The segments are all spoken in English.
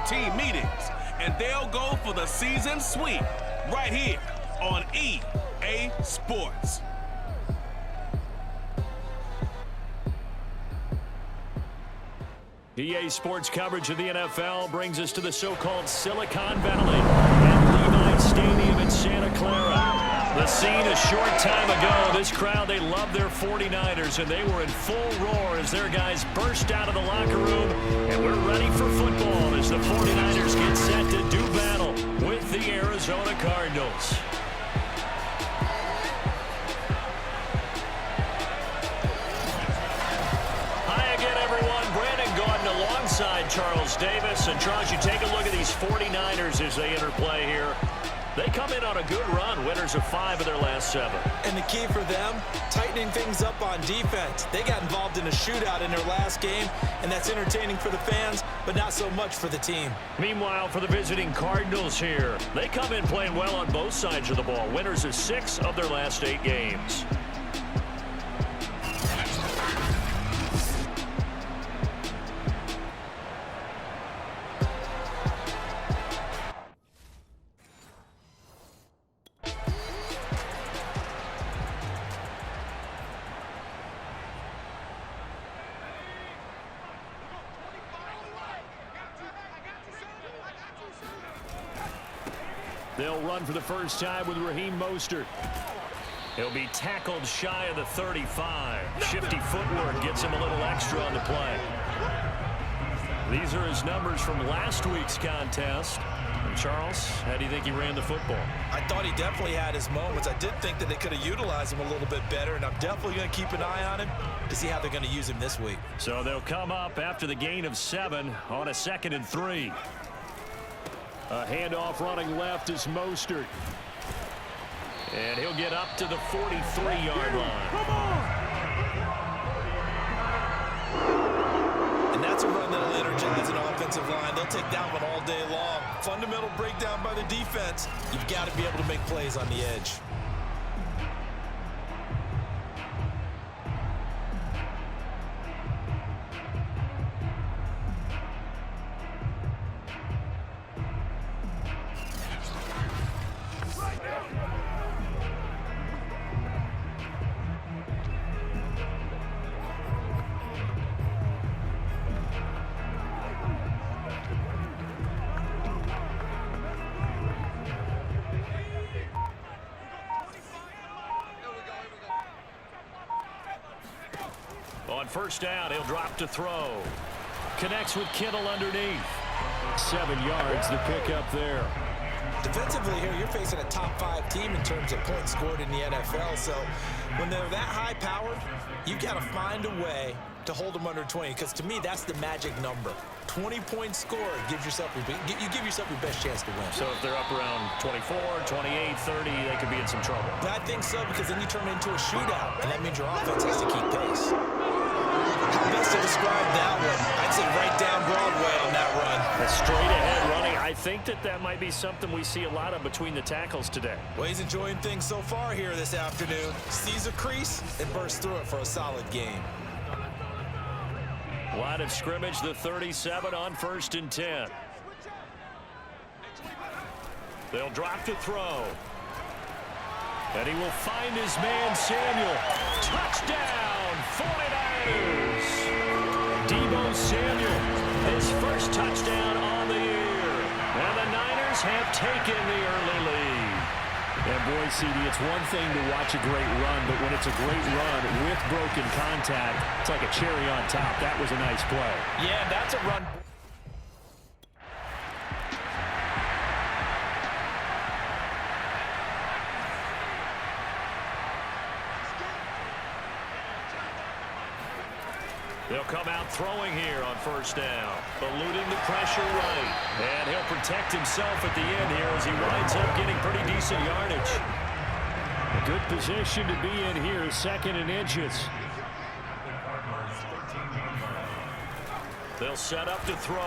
team meetings, and they'll go for the season sweep right here on EA Sports. EA Sports coverage of the NFL brings us to the so-called Silicon Valley at Levi Stadium in Santa Clara. The scene a short time ago. This crowd, they love their 49ers, and they were in full roar as their guys burst out of the locker room. And we're ready for football as the 49ers get set to do battle with the Arizona Cardinals. Alongside Charles Davis. And Charles, you take a look at these 49ers as they enter play here. They come in on a good run, winners of 5 of their last 7. And the key for them, tightening things up on defense. They got involved in a shootout in their last game, and that's entertaining for the fans, but not so much for the team. Meanwhile, for the visiting Cardinals here, they come in playing well on both sides of the ball, winners of 6 of their last 8 games. They'll run for the first time with Raheem Mostert. He'll be tackled shy of the 35. Shifty footwork gets him a little extra on the play. These are his numbers from last week's contest. And Charles, how do you think he ran the football? I thought he definitely had his moments. I did think that they could have utilized him a little bit better, and I'm definitely going to keep an eye on him to see how they're going to use him this week. So they'll come up after the gain of 7 on a 2nd and 3. A handoff running left is Mostert. And he'll get up to the 43-yard line. And that's a run that'll energize an offensive line. They'll take that one all day long. Fundamental breakdown by the defense. You've got to be able to make plays on the edge. On first down, he'll drop to throw. Connects with Kittle underneath. 7 yards to pick up there. Defensively here, you're facing a top 5 team in terms of points scored in the NFL. So when they're that high powered, you've got to find a way to hold them under 20. Because to me, that's the magic number. 20 points scored gives yourself you give yourself your best chance to win. So if they're up around 24, 28, 30, they could be in some trouble. But I think so, because then you turn it into a shootout, and that means your offense has to keep pace. How best to describe that one? I'd say right down Broadway on that run. A straight ahead running. I think that might be something we see a lot of between the tackles today. Well, he's enjoying things so far here this afternoon. Sees a crease and bursts through it for a solid game. Line of scrimmage, the 37 on 1st and 10. They'll drop to throw. And he will find his man, Samuel. Touchdown, 49ers! Deebo Samuel, his first touchdown on the year. And the Niners have taken the early lead. And boy, CD, it's one thing to watch a great run, but when it's a great run with broken contact, it's like a cherry on top. That was a nice play. Yeah, that's a run. They'll come out throwing here on first down. Eluding the pressure right. And he'll protect himself at the end here as he winds up getting pretty decent yardage. A good position to be in here, 2nd and inches. They'll set up to throw.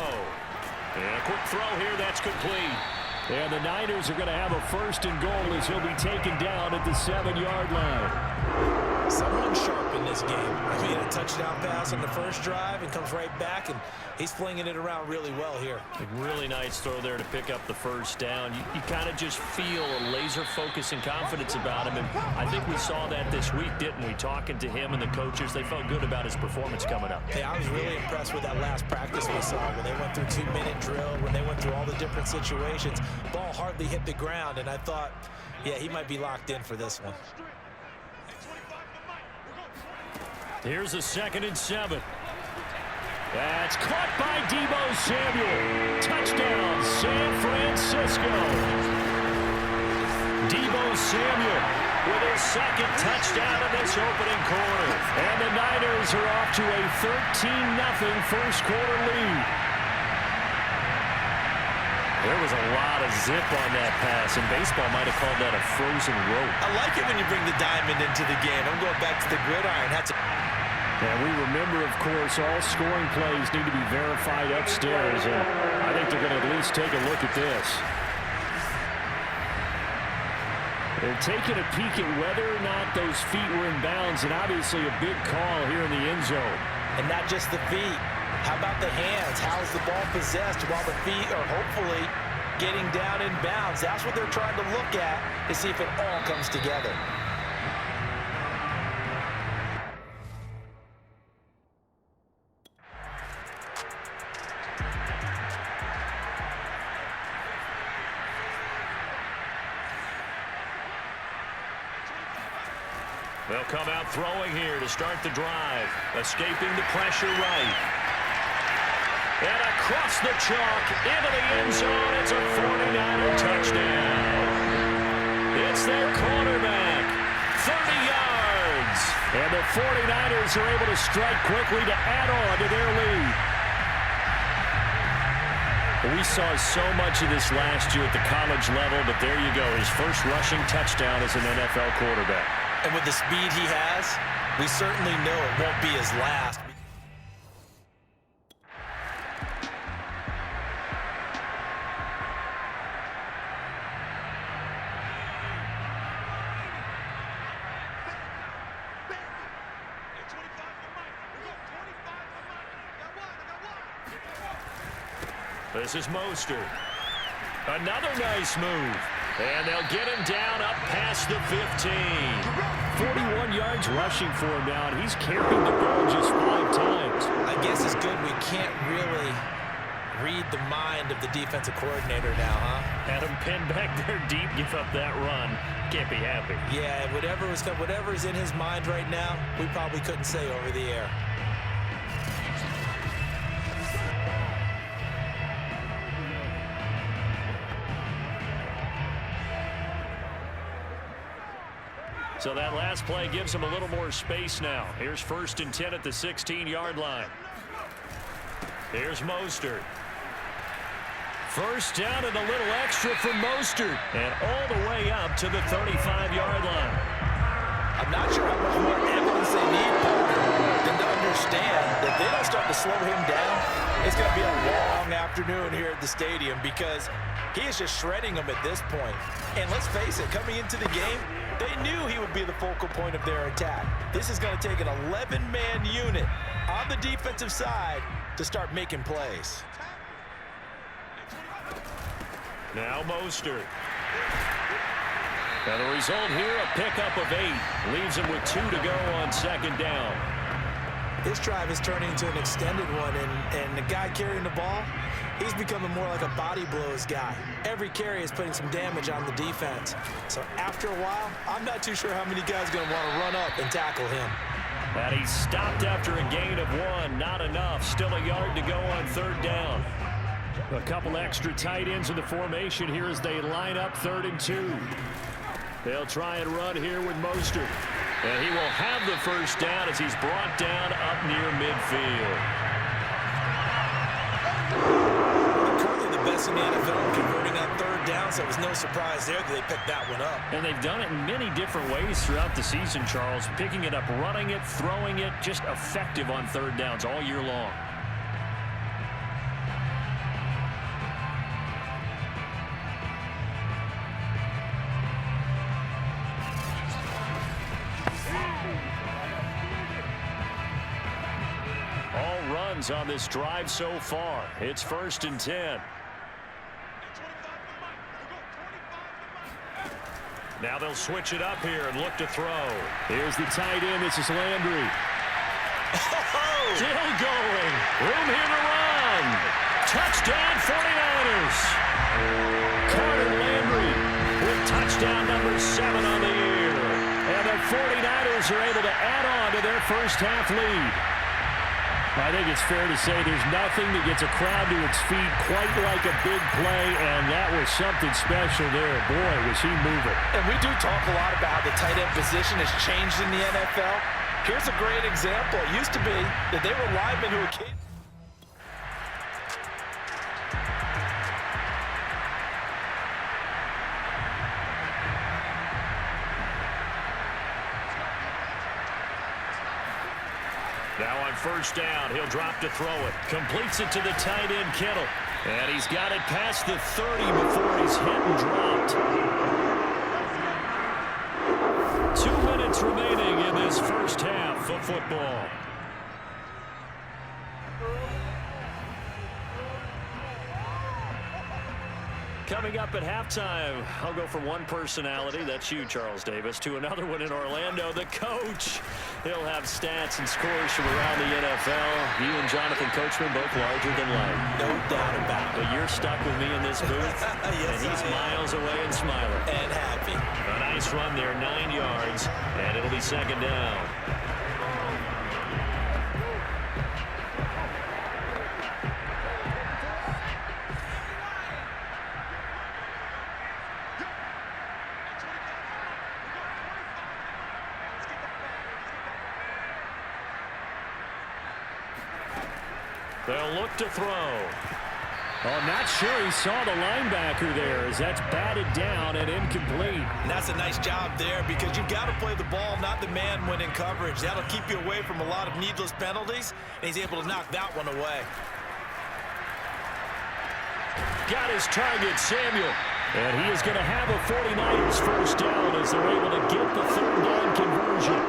And a quick throw here, that's complete. And the Niners are going to have a 1st and goal as he'll be taken down at the 7-yard line. Someone sharp in this game. He had a touchdown pass on the first drive and comes right back, and he's flinging it around really well here. A really nice throw there to pick up the first down. You kind of just feel a laser focus and confidence about him, and I think we saw that this week, didn't we? Talking to him and the coaches, they felt good about his performance coming up. Hey, I was really impressed with that last practice we saw when they went through 2-minute drill, when they went through all the different situations. Ball hardly hit the ground, and I thought, yeah, he might be locked in for this one. Here's a 2nd and 7. That's caught by Deebo Samuel. Touchdown, San Francisco. Deebo Samuel with his 2nd touchdown in this opening quarter. And the Niners are off to a 13-0 first quarter lead. There was a lot of zip on that pass, and baseball might have called that a frozen rope. I like it when you bring the diamond into the game. I'm going back to the gridiron. And we remember, of course, all scoring plays need to be verified upstairs, and I think they're going to at least take a look at this. They're taking a peek at whether or not those feet were in bounds, and obviously a big call here in the end zone. And not just the feet. How about the hands? How's the ball possessed while the feet are hopefully getting down in bounds? That's what they're trying to look at to see if it all comes together. They'll come out throwing here to start the drive. Escaping the pressure right. And across the chalk into the end zone. It's a 49er touchdown. It's their quarterback. 30 yards. And the 49ers are able to strike quickly to add on to their lead. We saw so much of this last year at the college level, but there you go. His first rushing touchdown as an NFL quarterback. And with the speed he has, we certainly know it won't be his last. This is Mostert. Another nice move. And they'll get him down up past the 15. 41 yards rushing for him now, and he's carried the ball just 5 times. I guess it's good we can't really read the mind of the defensive coordinator now, huh? Had him pinned back there deep, give up that run. Can't be happy. Yeah, whatever's in his mind right now, we probably couldn't say over the air. So that last play gives him a little more space now. Here's 1st and 10 at the 16-yard line. Here's Mostert. First down and a little extra for Mostert. And all the way up to the 35-yard line. I'm not sure how much more evidence they need, Parker, than to understand that they don't start to slow him down. It's going to be a long afternoon here at the stadium because he is just shredding them at this point. And let's face it, coming into the game, they knew he would be the focal point of their attack. This is going to take an 11-man unit on the defensive side to start making plays. Now Mostert. And the result here, a pickup of 8. Leaves him with 2 to go on 2nd down. This drive is turning into an extended one, and the guy carrying the ball, he's becoming more like a body blows guy. Every carry is putting some damage on the defense. So after a while, I'm not too sure how many guys are going to want to run up and tackle him. And he stopped after a gain of 1. Not enough. Still a yard to go on 3rd down. A couple extra tight ends in the formation here as they line up 3rd and 2. They'll try and run here with Mostert. And he will have the first down as he's brought down up near midfield. Currently the best in the NFL converting on 3rd down, so it was no surprise there that they picked that one up. And they've done it in many different ways throughout the season, Charles. Picking it up, running it, throwing it, just effective on 3rd downs all year long. downs on this drive so far. It's 1st and 10. Now they'll switch it up here and look to throw. Here's the tight end. This is Landry. Still going. Room here to run. Touchdown 49ers. Carter Landry with touchdown number 7 on the year. And the 49ers are able to add on to their first half lead. I think it's fair to say there's nothing that gets a crowd to its feet quite like a big play, and that was something special there. Boy, was he moving. And we do talk a lot about how the tight end position has changed in the NFL. Here's a great example. It used to be that they were linemen who occasionally... Now on 1st down, he'll drop to throw it. Completes it to the tight end, Kittle. And he's got it past the 30 before he's hit and dropped. 2 minutes remaining in this first half of football. Coming up at halftime, I'll go from one personality, that's you, Charles Davis, to another one in Orlando, the coach. He'll have stats and scores from around the NFL. You and Jonathan Coachman both larger than life. No doubt about it. But you're stuck with me in this booth, yes, and he's miles away and smiling. And happy. A nice run there, 9 yards, and it'll be 2nd down. They'll look to throw. Oh, I'm not sure he saw the linebacker there as that's batted down and incomplete. And that's a nice job there because you've got to play the ball, not the man when in coverage. That'll keep you away from a lot of needless penalties, and he's able to knock that one away. Got his target, Samuel. And he is going to have a 49ers first down as they're able to get the 3rd down conversion.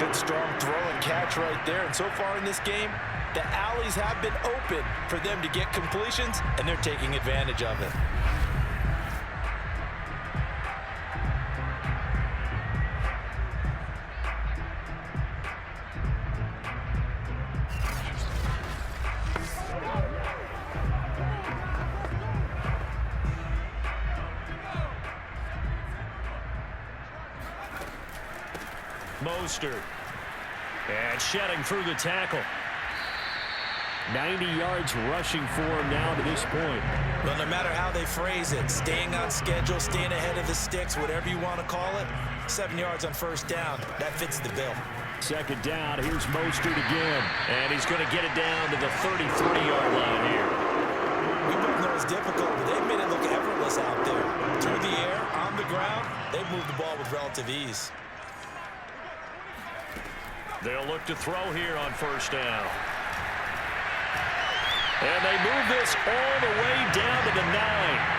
Good strong throw and catch right there. And so far in this game, the alleys have been open for them to get completions, and they're taking advantage of it. Mostert. And shedding through the tackle. 90 yards rushing for him now to this point. Well, no matter how they phrase it, staying on schedule, staying ahead of the sticks, whatever you want to call it, 7 yards on 1st down, that fits the bill. 2nd down, here's Mostert again. And he's going to get it down to the 33-yard line here. We both know it's difficult, but they've made it look effortless out there. Through the air, on the ground, they've moved the ball with relative ease. They'll look to throw here on 1st down. And they move this all the way down to the 9.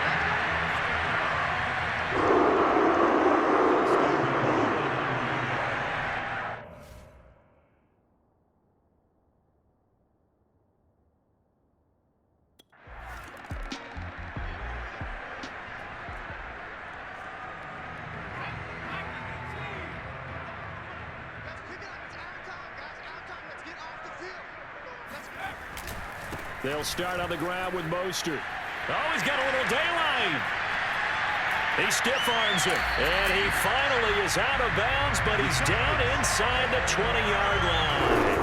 They'll start on the ground with Mostert. Oh, he's got a little daylight. He stiff arms it. And he finally is out of bounds, but he's down inside the 20-yard line.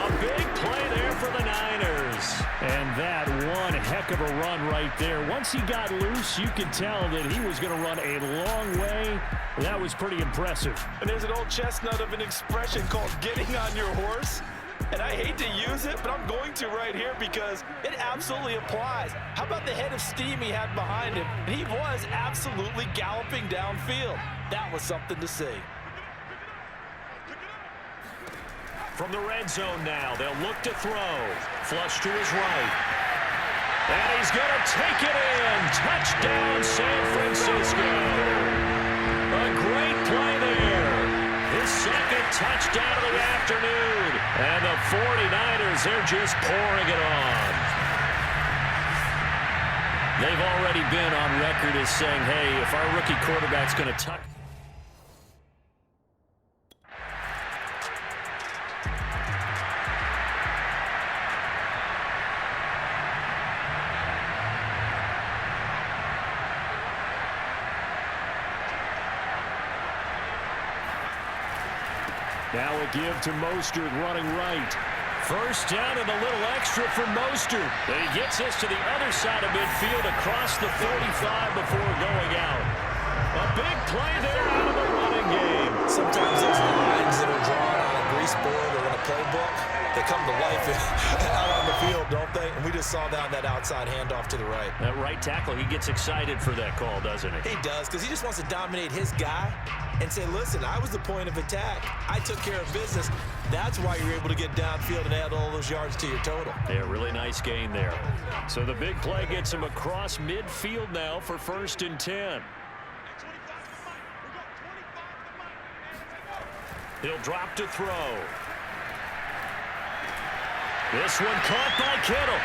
A big play there for the Niners. And that one heck of a run right there. Once he got loose, you could tell that he was going to run a long way. That was pretty impressive. And there's an old chestnut of an expression called getting on your horse. And I hate to use it, but I'm going to right here because it absolutely applies. How about the head of steam he had behind him? And he was absolutely galloping downfield. That was something to see. From the red zone now, they'll look to throw. Flush to his right. And he's going to take it in. Touchdown, San Francisco. A great play there. His 2nd touchdown of the afternoon. And the 49ers they're just pouring it on. They've already been on record as saying, hey, if our rookie quarterback's going to tuck. Now a give to Mostert running right. First down and a little extra for Mostert. But he gets us to the other side of midfield across the 45 before going out. A big play there out of the running game. Sometimes those lines that are drawn on a grease board or in a playbook, they come to life out on the field, don't they? And we just saw that outside handoff to the right. That right tackle, he gets excited for that call, doesn't he? He does, because he just wants to dominate his guy and say, listen, I was the point of attack. I took care of business. That's why you're able to get downfield and add all those yards to your total. Yeah, really nice gain there. So the big play gets him across midfield now for 1st and 10. He'll drop to throw. This one caught by Kittle.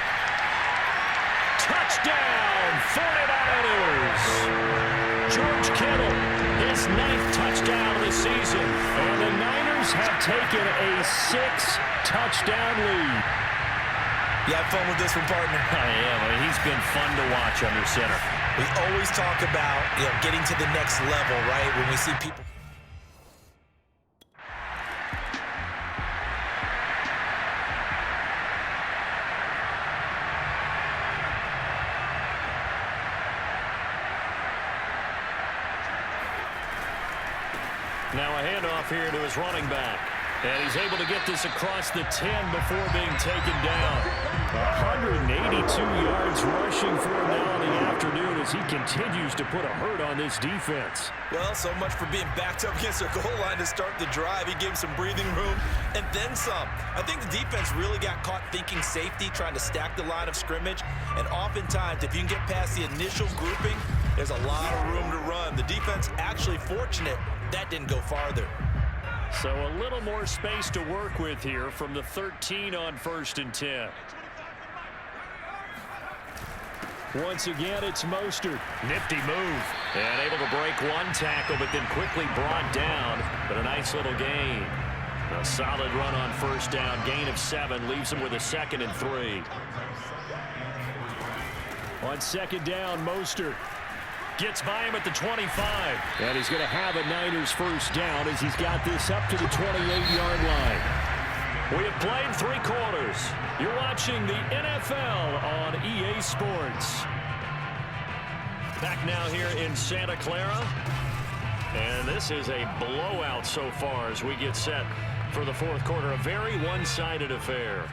Touchdown, 49ers. George Kittle, his 9th touchdown of the season. And the Niners have taken a 6-touchdown lead. You have fun with this one, partner? I am. I mean, he's been fun to watch under center. We always talk about, getting to the next level, right? When we see people. Now a handoff here to his running back. And he's able to get this across the 10 before being taken down. 182 yards rushing for him now in the afternoon as he continues to put a hurt on this defense. Well, so much for being backed up against their goal line to start the drive. He gave some breathing room and then some. I think the defense really got caught thinking safety, trying to stack the line of scrimmage. And oftentimes, if you can get past the initial grouping, there's a lot of room to run. The defense actually fortunate that didn't go farther. So a little more space to work with here from the 13 on 1st and 10. Once again, it's Mostert. Nifty move. And able to break one tackle, but then quickly brought down. But a nice little gain. A solid run on 1st down. Gain of 7 leaves him with a 2nd and 3. On 2nd down, Mostert. Gets by him at the 25. And he's going to have a Niners 1st down as he's got this up to the 28-yard line. We have played 3 quarters. You're watching the NFL on EA Sports. Back now here in Santa Clara. And this is a blowout so far as we get set for the 4th quarter. A very one-sided affair.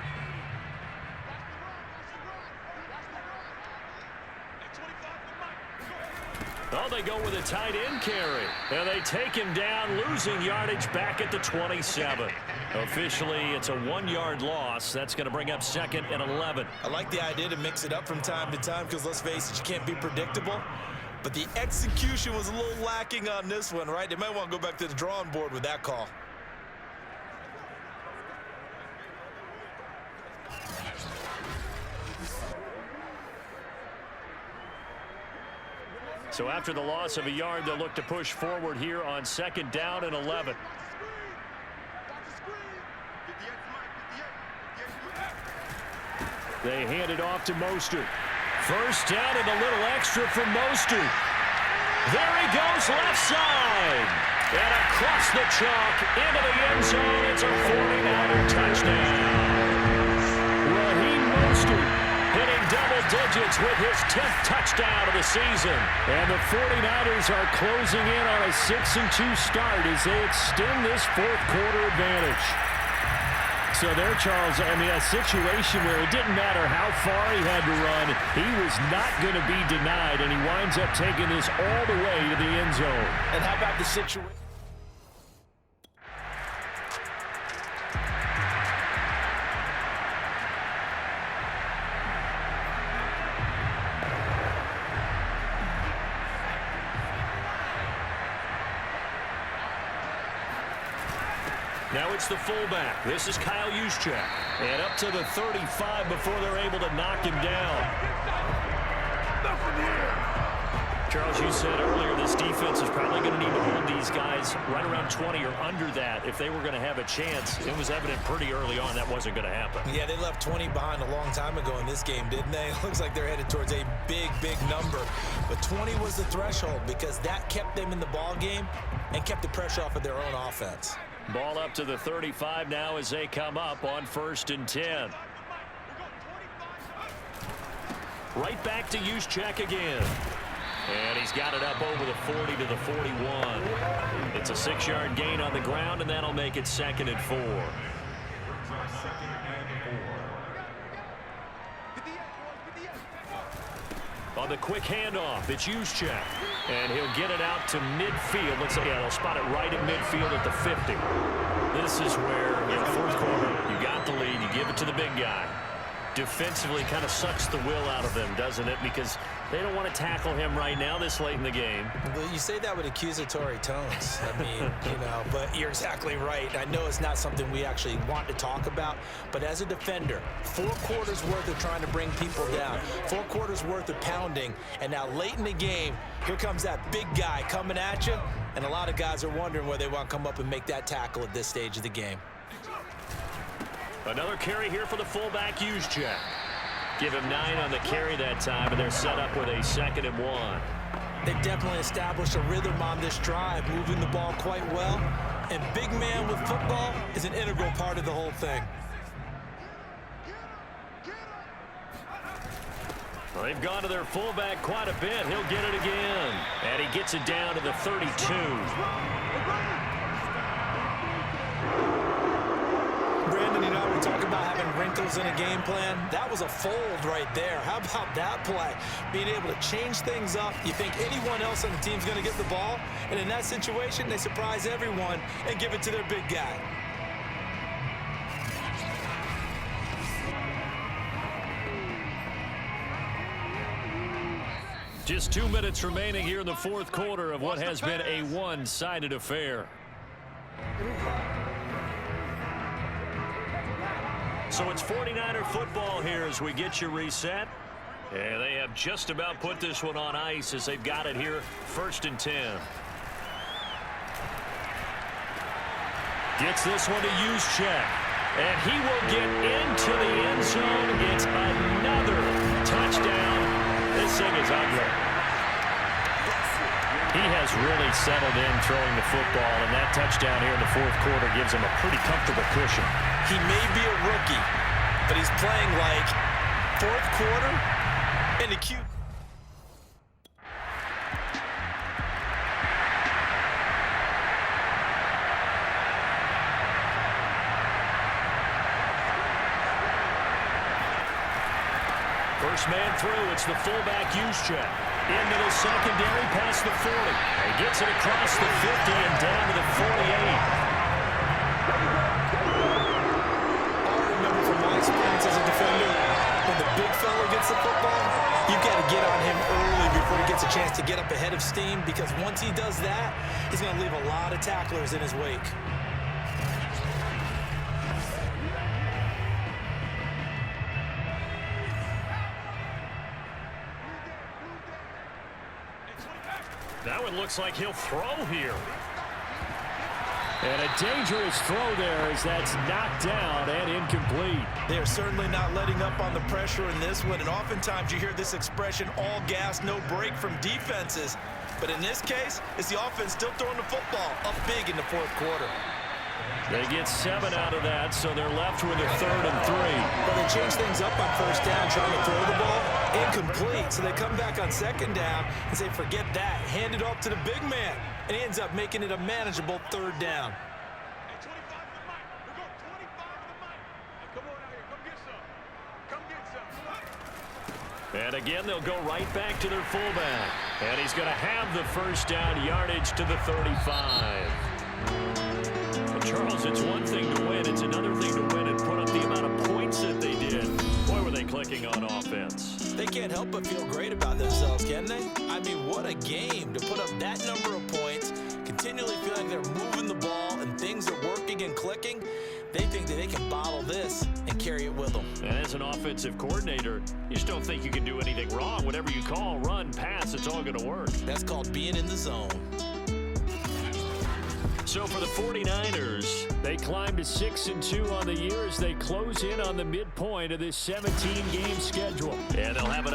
Oh, they go with a tight end carry. And they take him down, losing yardage back at the 27. Officially, it's a 1-yard loss. That's going to bring up 2nd and 11. I like the idea to mix it up from time to time because, let's face it, you can't be predictable. But the execution was a little lacking on this one, right? They might want to go back to the drawing board with that call. So after the loss of a yard, they'll look to push forward here on 2nd down and 11. They hand it off to Mostert. First down and a little extra for Mostert. There he goes, left side. And across the chalk into the end zone. It's a 49er touchdown. Raheem Mostert hitting double digits with his 10th touchdown of the season. And the 49ers are closing in on a 6-2 start as they extend this 4th quarter advantage. So there, Charles, I mean, a situation where it didn't matter how far he had to run, he was not going to be denied, and he winds up taking this all the way to the end zone. And how about the situation? Now it's the fullback. This is Kyle Juszczyk. And up to the 35 before they're able to knock him down. Charles, you said earlier this defense is probably going to need to hold these guys right around 20 or under that if they were going to have a chance. It was evident pretty early on that wasn't going to happen. Yeah, they left 20 behind a long time ago in this game, didn't they? It looks like they're headed towards a big, big number. But 20 was the threshold because that kept them in the ball game and kept the pressure off of their own offense. Ball up to the 35 now as they come up on 1st and 10. Right back to Juszczyk again. And he's got it up over the 40 to the 41. It's a 6-yard gain on the ground, and that'll make it 2nd and 4. On the quick handoff, it's Juszczyk. And he'll get it out to midfield. Let's say, yeah, they'll spot it right at midfield at the 50. This is where, in the 4th quarter, you got the lead, you give it to the big guy. Defensively kind of sucks the will out of them, doesn't it? Because they don't want to tackle him right now this late in the game. Well, you say that with accusatory tones. I mean, but you're exactly right. I know it's not something we actually want to talk about, but as a defender, 4 quarters worth of trying to bring people down, 4 quarters worth of pounding, and now late in the game, here comes that big guy coming at you, and a lot of guys are wondering where they want to come up and make that tackle at this stage of the game. Another carry here for the fullback, Juszczyk. Give him 9 on the carry that time, and they're set up with a 2nd and 1. They've definitely established a rhythm on this drive, moving the ball quite well. And big man with football is an integral part of the whole thing. Well, they've gone to their fullback quite a bit. He'll get it again. And he gets it down to the 32. Brandon, we talk about having wrinkles in a game plan. That was a fold right there. How about that play? Being able to change things up. You think anyone else on the team's going to get the ball, and in that situation, they surprise everyone and give it to their big guy. Just 2 minutes remaining here in the 4th quarter of what has been a one-sided affair. So it's 49er football here as we get you reset. And they have just about put this one on ice as they've got it here, 1st and 10. Gets this one to Juszczyk. And he will get into the end zone. It's another touchdown. This thing is ugly. He has really settled in throwing the football, and that touchdown here in the 4th quarter gives him a pretty comfortable cushion. He may be a rookie, but he's playing like 4th quarter in the cute. First man through, it's the fullback Juszczyk. Into the secondary, past the 40. He gets it across the 50 and down to the 48. I remember from my experience as a defender, when the big fella gets the football, you've got to get on him early before he gets a chance to get up ahead of steam, because once he does that, he's going to leave a lot of tacklers in his wake. That one looks like he'll throw here. And a dangerous throw there as that's knocked down and incomplete. They're certainly not letting up on the pressure in this one, and oftentimes you hear this expression, all gas, no break from defenses. But in this case, it's the offense still throwing the football up big in the 4th quarter. They get 7 out of that, so they're left with a 3rd and 3. Well, they change things up on 1st down, trying to throw the ball. Incomplete. So they come back on 2nd down and say, forget that. Hand it off to the big man. And he ends up making it a manageable 3rd down. And again, they'll go right back to their fullback. And he's going to have the 1st down yardage to the 35. Well, Charles, it's one thing to win. It's another thing to win and put up the amount of points that they did. Boy, were they clicking on offense. They can't help but feel great about themselves, can they? I mean, what a game to put up that number of points, continually feel like they're moving the ball and things are working and clicking, they think that they can bottle this and carry it with them. And as an offensive coordinator, you just don't think you can do anything wrong. Whatever you call, run, pass, it's all going to work. That's called being in the zone. So for the 49ers, They climb to 6-2 on the year as they close in on the midpoint of this 17-game schedule. and they'll have it